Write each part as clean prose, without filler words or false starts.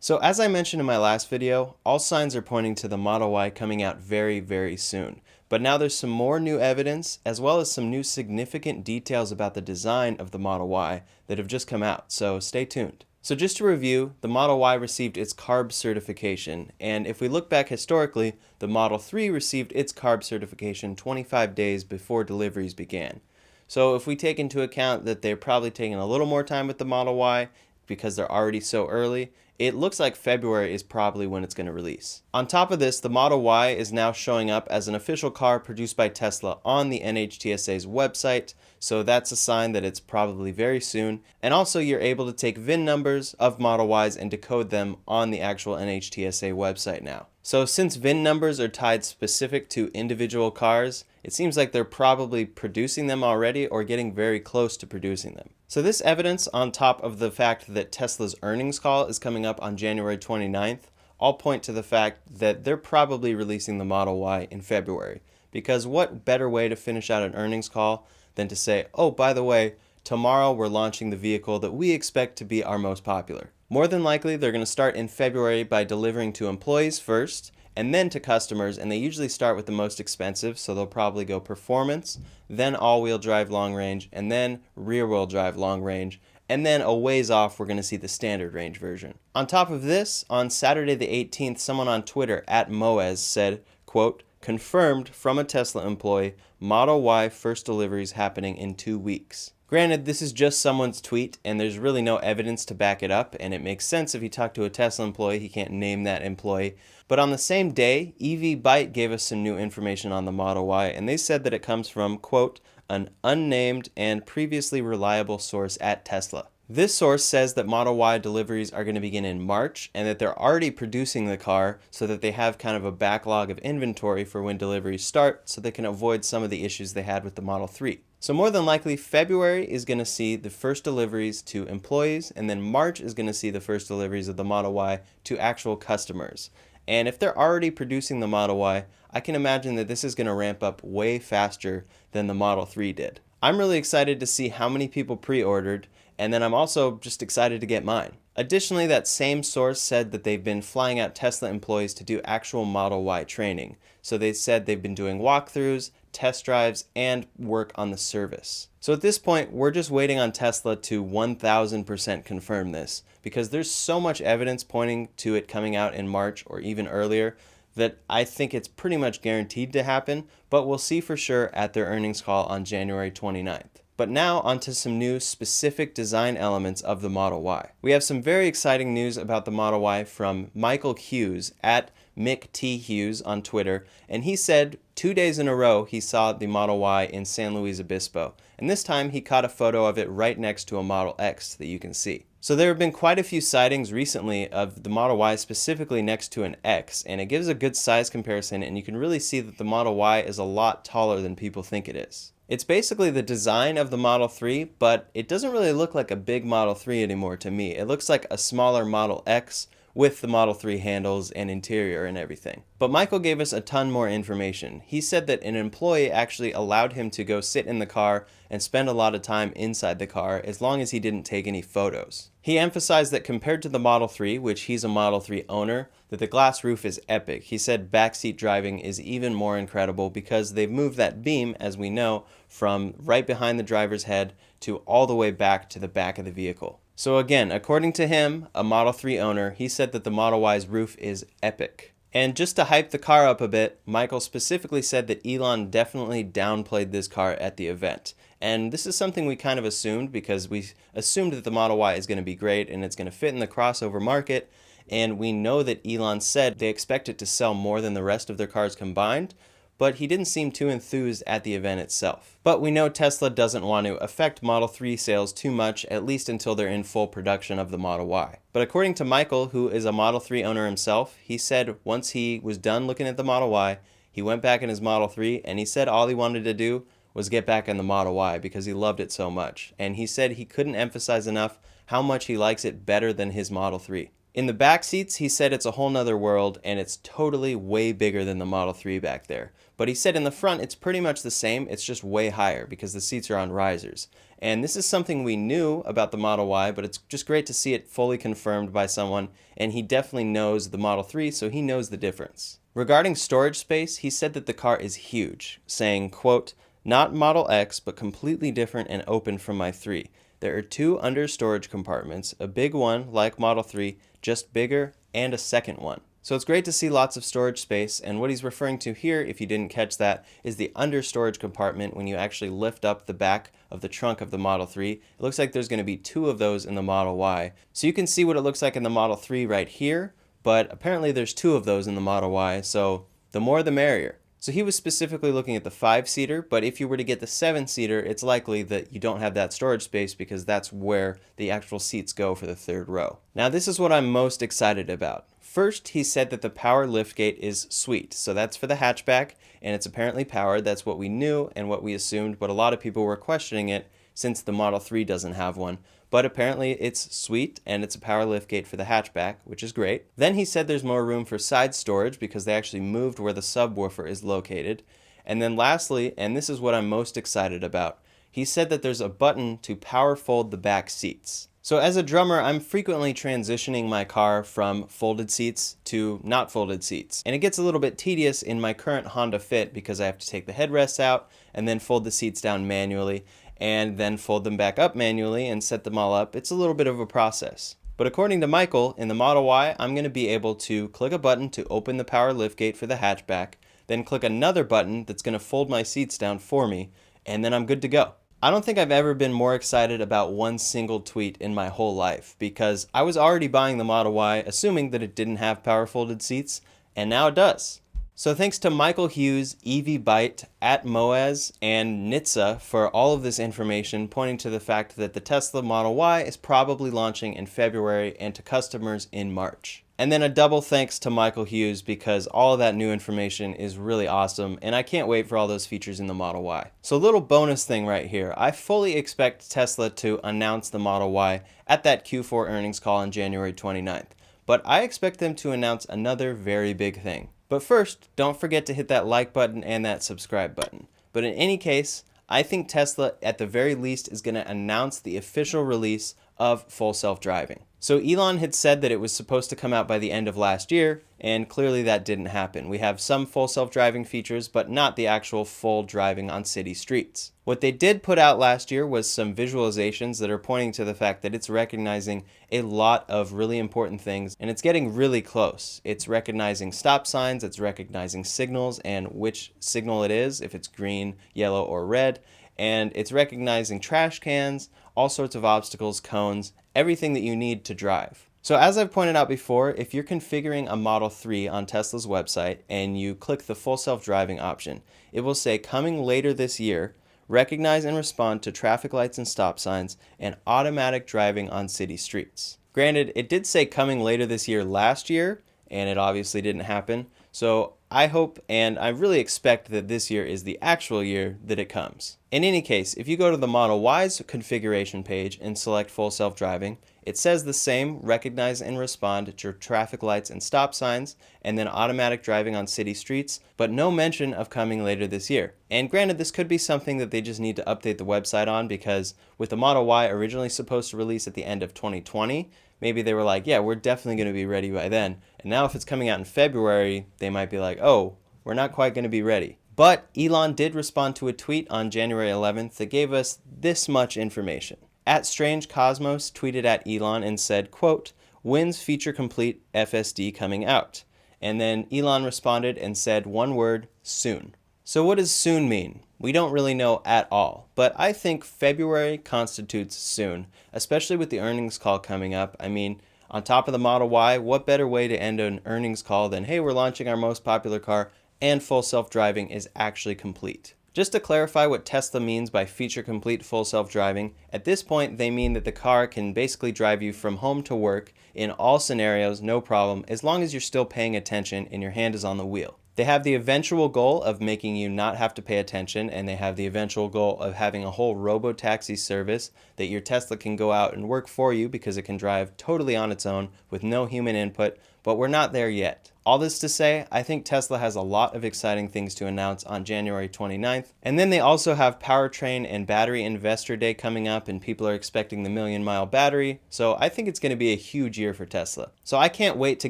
So as I mentioned in my last video, all signs are pointing to the Model Y coming out very, very soon. But now there's some more new evidence, as well as some new significant details about the design of the Model Y that have just come out, so stay tuned. So just to review, the Model Y received its CARB certification, and if we look back historically, the Model 3 received its CARB certification 25 days before deliveries began. So if we take into account that they're probably taking a little more time with the Model Y because they're already so early, it looks like February is probably when it's going to release. On top of this, the Model Y is now showing up as an official car produced by Tesla on the NHTSA's website, so that's a sign that it's probably very soon. And also you're able to take VIN numbers of Model Ys and decode them on the actual NHTSA website now. So since VIN numbers are tied specific to individual cars, it seems like they're probably producing them already or getting very close to producing them. So this evidence, on top of the fact that Tesla's earnings call is coming up on January 29th, all point to the fact that they're probably releasing the Model Y in February. Because what better way to finish out an earnings call than to say, oh, by the way, tomorrow we're launching the vehicle that we expect to be our most popular. More than likely, they're going to start in February by delivering to employees first, and then to customers, and they usually start with the most expensive, so they'll probably go performance, then all-wheel drive long range, and then rear-wheel drive long range, and then a ways off we're going to see the standard range version. On top of this, on Saturday the 18th, someone on Twitter @Moez said, quote, confirmed from a Tesla employee, Model Y first deliveries happening in 2 weeks. Granted, this is just someone's tweet, and there's really no evidence to back it up, and it makes sense if you talk to a Tesla employee, he can't name that employee. But on the same day, EV gave us some new information on the Model Y, and they said that it comes from, quote, an unnamed and previously reliable source at Tesla. This source says that Model Y deliveries are going to begin in March and that they're already producing the car so that they have kind of a backlog of inventory for when deliveries start so they can avoid some of the issues they had with the Model 3. So more than likely, February is going to see the first deliveries to employees, and then March is going to see the first deliveries of the Model Y to actual customers. And if they're already producing the Model Y, I can imagine that this is going to ramp up way faster than the Model 3 did. I'm really excited to see how many people pre-ordered, and then I'm also just excited to get mine. Additionally, that same source said that they've been flying out Tesla employees to do actual Model Y training. So they said they've been doing walkthroughs, test drives, and work on the service. So at this point, we're just waiting on Tesla to 1000% confirm this, because there's so much evidence pointing to it coming out in March or even earlier that I think it's pretty much guaranteed to happen, but we'll see for sure at their earnings call on January 29th. But now onto some new specific design elements of the Model Y. We have some very exciting news about the Model Y from Michael Hughes @MickTHughes on Twitter, and he said 2 days in a row he saw the Model Y in San Luis Obispo, and this time he caught a photo of it right next to a Model X that you can see. So there have been quite a few sightings recently of the Model Y specifically next to an X, and it gives a good size comparison, and you can really see that the Model Y is a lot taller than people think it is. It's basically the design of the Model 3, but it doesn't really look like a big Model 3 anymore to me. It looks like a smaller Model X with the Model 3 handles and interior and everything. But Michael gave us a ton more information. He said that an employee actually allowed him to go sit in the car and spend a lot of time inside the car as long as he didn't take any photos. He emphasized that compared to the Model 3, which he's a Model 3 owner, that the glass roof is epic. He said backseat driving is even more incredible because they've moved that beam, as we know, from right behind the driver's head to all the way back to the back of the vehicle. So again, according to him, a Model 3 owner, he said that the Model Y's roof is epic. And just to hype the car up a bit, Michael specifically said that Elon definitely downplayed this car at the event. And this is something we kind of assumed because we assumed that the Model Y is going to be great and it's going to fit in the crossover market. And we know that Elon said they expect it to sell more than the rest of their cars combined, but he didn't seem too enthused at the event itself. But we know Tesla doesn't want to affect Model 3 sales too much, at least until they're in full production of the Model Y. But according to Michael, who is a Model 3 owner himself, he said once he was done looking at the Model Y, he went back in his Model 3 and he said all he wanted to do was get back in the Model Y because he loved it so much. And he said he couldn't emphasize enough how much he likes it better than his Model 3. In the back seats, he said it's a whole nother world and it's totally way bigger than the Model 3 back there. But he said in the front, it's pretty much the same, it's just way higher because the seats are on risers. And this is something we knew about the Model Y, but it's just great to see it fully confirmed by someone, and he definitely knows the Model 3, so he knows the difference. Regarding storage space, he said that the car is huge, saying, quote, "Not Model X, but completely different and open from my 3. There are 2 under storage compartments, a big one like Model 3, just bigger, and a second one." So it's great to see lots of storage space, and what he's referring to here, if you didn't catch that, is the under storage compartment when you actually lift up the back of the trunk of the Model 3. It looks like there's going to be 2 of those in the Model Y. So you can see what it looks like in the Model 3 right here, but apparently there's 2 of those in the Model Y, so the more the merrier. So he was specifically looking at the 5-seater, but if you were to get the 7-seater, it's likely that you don't have that storage space because that's where the actual seats go for the 3rd row. Now this is what I'm most excited about. First, he said that the power liftgate is sweet. So that's for the hatchback, and it's apparently powered. That's what we knew and what we assumed, but a lot of people were questioning it since the Model 3 doesn't have one. But apparently it's sweet, and it's a power liftgate for the hatchback, which is great. Then he said there's more room for side storage because they actually moved where the subwoofer is located. And then lastly, and this is what I'm most excited about, he said that there's a button to power fold the back seats. So as a drummer, I'm frequently transitioning my car from folded seats to not folded seats. And it gets a little bit tedious in my current Honda Fit because I have to take the headrests out and then fold the seats down manually and then fold them back up manually and set them all up. It's a little bit of a process. But according to Michael, in the Model Y, I'm going to be able to click a button to open the power liftgate for the hatchback, then click another button that's going to fold my seats down for me, and then I'm good to go. I don't think I've ever been more excited about one single tweet in my whole life because I was already buying the Model Y assuming that it didn't have power folded seats, and now it does. So thanks to Michael Hughes, EVByte, @Moaz, and NHTSA for all of this information pointing to the fact that the Tesla Model Y is probably launching in February and to customers in March. And then a double thanks to Michael Hughes because all of that new information is really awesome and I can't wait for all those features in the Model Y. So a little bonus thing right here. I fully expect Tesla to announce the Model Y at that Q4 earnings call on January 29th. But I expect them to announce another very big thing. But first, don't forget to hit that like button and that subscribe button. But in any case, I think Tesla at the very least is going to announce the official release of full self-driving. So Elon had said that it was supposed to come out by the end of last year, and clearly that didn't happen. We have some full self-driving features, but not the actual full driving on city streets. What they did put out last year was some visualizations that are pointing to the fact that it's recognizing a lot of really important things, and it's getting really close. It's recognizing stop signs, it's recognizing signals and which signal it is, if it's green, yellow, or red, and it's recognizing trash cans, all sorts of obstacles, cones, everything that you need to drive. So as I've pointed out before, if you're configuring a Model 3 on Tesla's website and you click the full self-driving option, it will say coming later this year, recognize and respond to traffic lights and stop signs, and automatic driving on city streets. Granted, it did say coming later this year last year, and it obviously didn't happen. So I hope and I really expect that this year is the actual year that it comes. In any case, if you go to the Model Y's configuration page and select full self-driving, it says the same, recognize and respond to traffic lights and stop signs, and then automatic driving on city streets, but no mention of coming later this year. And granted, this could be something that they just need to update the website on because with the Model Y originally supposed to release at the end of 2020, maybe they were like, yeah, we're definitely going to be ready by then. And now if it's coming out in February, they might be like, oh, we're not quite going to be ready. But Elon did respond to a tweet on January 11th that gave us this much information. @StrangeCosmos tweeted at Elon and said, quote, "Wins feature complete FSD coming out." And then Elon responded and said one word, soon. So what does soon mean? We don't really know at all, but I think February constitutes soon, especially with the earnings call coming up. I mean, on top of the Model Y, what better way to end an earnings call than, hey, we're launching our most popular car and full self-driving is actually complete. Just to clarify what Tesla means by feature complete full self-driving, at this point they mean that the car can basically drive you from home to work in all scenarios, no problem, as long as you're still paying attention and your hand is on the wheel. They have the eventual goal of making you not have to pay attention, and they have the eventual goal of having a whole robo-taxi service that your Tesla can go out and work for you because it can drive totally on its own with no human input, but we're not there yet. All this to say, I think Tesla has a lot of exciting things to announce on January 29th. And then they also have Powertrain and Battery Investor Day coming up, and people are expecting the million-mile battery. So I think it's going to be a huge year for Tesla. So I can't wait to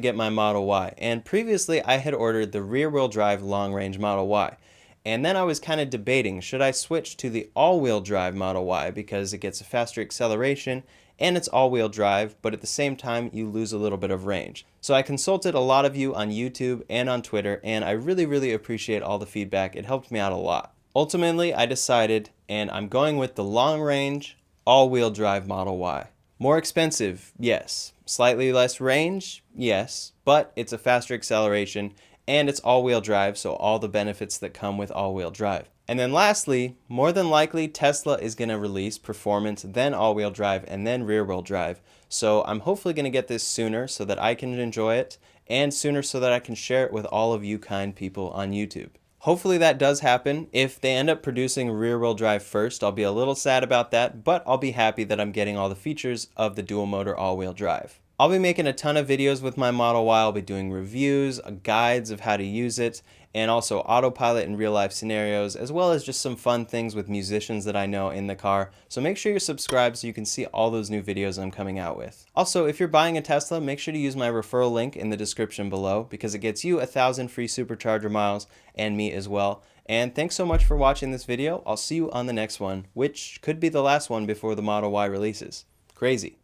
get my Model Y. And previously I had ordered the rear-wheel drive long-range Model Y. And then I was kind of debating, should I switch to the all-wheel drive Model Y because it gets a faster acceleration and it's all-wheel drive, but at the same time you lose a little bit of range. So I consulted a lot of you on YouTube and on Twitter, and I really appreciate all the feedback. It helped me out a lot. Ultimately, I decided, and I'm going with the long-range all-wheel drive Model Y. More expensive, yes. Slightly less range, yes, but it's a faster acceleration and it's all-wheel drive, so all the benefits that come with all-wheel drive. And then lastly, more than likely Tesla is going to release performance, then all-wheel drive, and then rear-wheel drive. So I'm hopefully going to get this sooner so that I can enjoy it, and sooner so that I can share it with all of you kind people on YouTube. Hopefully that does happen. If they end up producing rear-wheel drive first, I'll be a little sad about that, but I'll be happy that I'm getting all the features of the dual-motor all-wheel drive. I'll be making a ton of videos with my Model Y. I'll be doing reviews, guides of how to use it, and also autopilot in real life scenarios, as well as just some fun things with musicians that I know in the car. So make sure you're subscribed so you can see all those new videos I'm coming out with. Also, if you're buying a Tesla, make sure to use my referral link in the description below because it gets you 1,000 free supercharger miles and me as well. And thanks so much for watching this video. I'll see you on the next one, which could be the last one before the Model Y releases. Crazy.